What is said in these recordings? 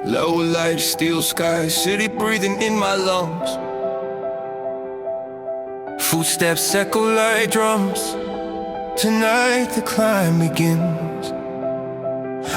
Low light, steel sky, city breathing in my lungs. Footsteps echo like drums. Tonight the climb begins.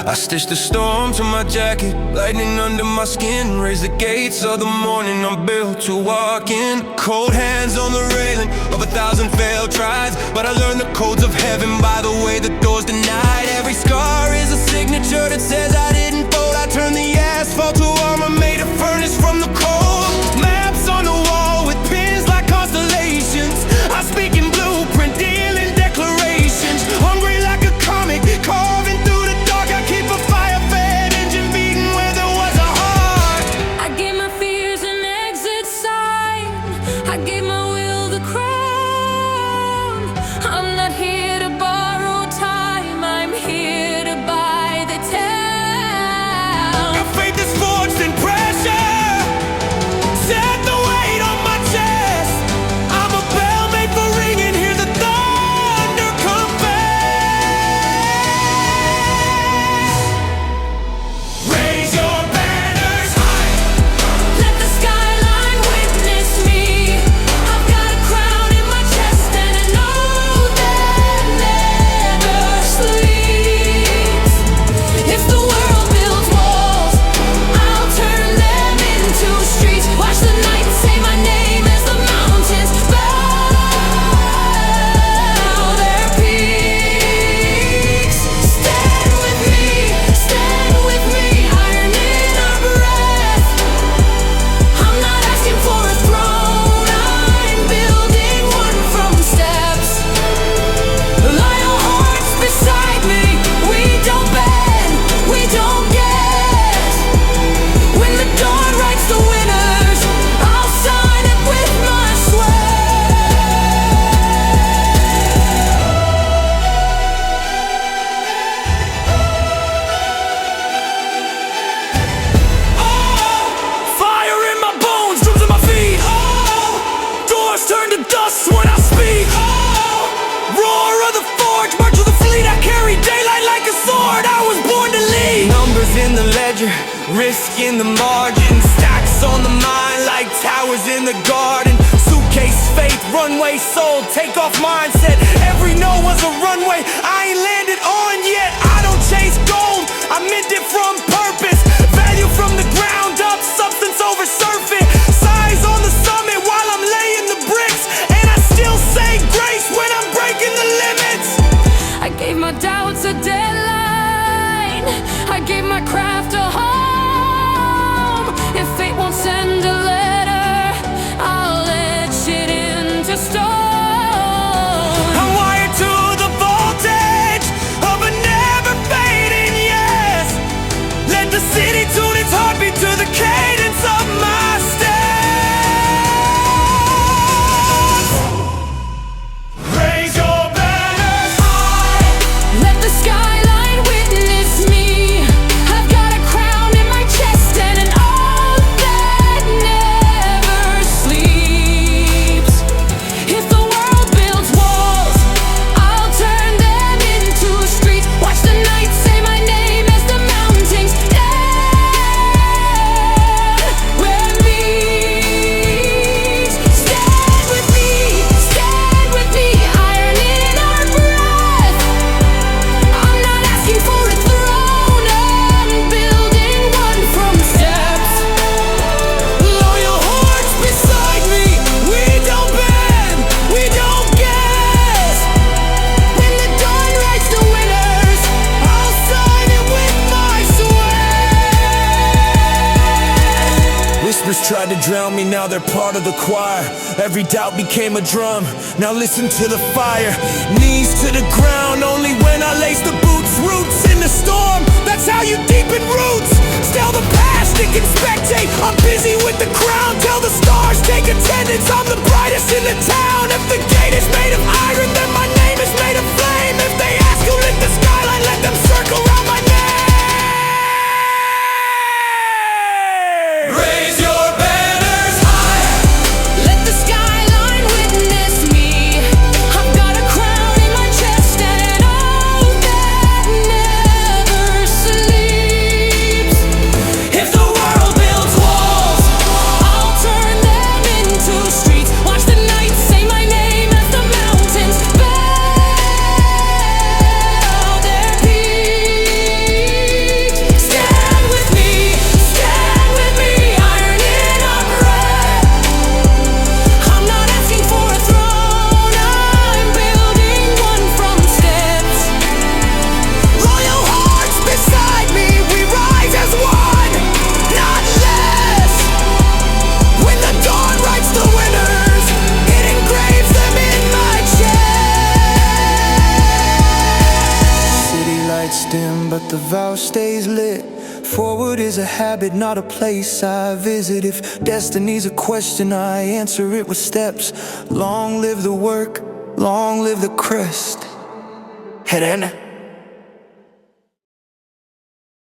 I stitch the storm to my jacket, lightning under my skin. Raise the gates of the morning, I'm built to walk in. Cold hands on the railing of 1,000 failed tries, but I learned the codes of heaven by the way the door's denied. Every scar is a signature that says I didn't fold. I turn the asphalt to armor, made a furnace from the cold. Maps on the wall with pins like constellations. I speak in blueprint, deal in declarations. Hungry like a comic, carving through the dark. I keep a fire-fed engine beating where there was a heart. I gave my fears an exit sign. I gave my will the crown. I'm not here to borrow time, I'm here to buy the town. Your faith is forged in pressure, set the weight on my chest. I'm a bell made for ringing, hear the thunder confess. Raise your banners high. Let the skyline witness me. I've got a crown in my chest and an oath that never sleeps. If the world builds walls, I'll turn them into streets. Watch the night say my name as the mountains bow their peaks. Stand with me, iron in our breath. I'm not asking for a throne, I'm building one from steps. Loyal hearts beside me, we don't bend, we don't guess. When the dawn writes the winners, I'll sign it with my sweat. Fire in my bones, drums in my feet. Doors turn to dust when I speak. Roar of the forge, march of the fleet. I carry daylight like a sword, I was born to lead. Numbers in the ledger, risk in the margin. Stacks on the mind like towers in the garden. Suitcase faith, runway sold, take off mindset. Every no was a runway I ain't landed on yet. I don't chase gold, I meant it from purpose. Value from the ground up, substance over surface. Size on the summit while I'm laying the bricks. And I still say grace when I'm breaking the limits. I gave my doubts a deadline, I gave my craft a home. If fate won't send a letter, I'll etch it into stone. I'm wired to the voltage of a never fading yes. Let the city tune its heartbeat to the cadence of my steps. Raise your banners high. Let the skyline witness me. I've got a crown in my chest and an oath that never sleeps. If the world builds walls, I'll turn them into streets. Watch the night say my name as the mountains stand where meets. Stand with me, iron in our breath. I'm not asking for a throne, I'm building one from steps. Loyal hearts beside me, we don't bend, we don't guess. When the dawn writes the winners, I'll sign it with my sweat. Whispers tried to drown me, now they're part of the choir. Every doubt became a drum, now listen to the fire. Knees to the ground, only when I lace the boots. Roots in the storm, that's how you deepen roots. Still the past, it can spectate, I'm busy with the crown. Tell the stars, take attendance, I'm the brightest in the town. If the gate is made of iron, then my name is made of flame. If they ask who lit the skyline, let them circle around my name. Raise your banners high. let the skyline witness me. I've got a crown in my chest and an oath that never sleeps. If the the vow stays lit. Forward is a habit, not a place I visit. If destiny's a question, I answer it with steps. Long live the work, long live the crest. Head in.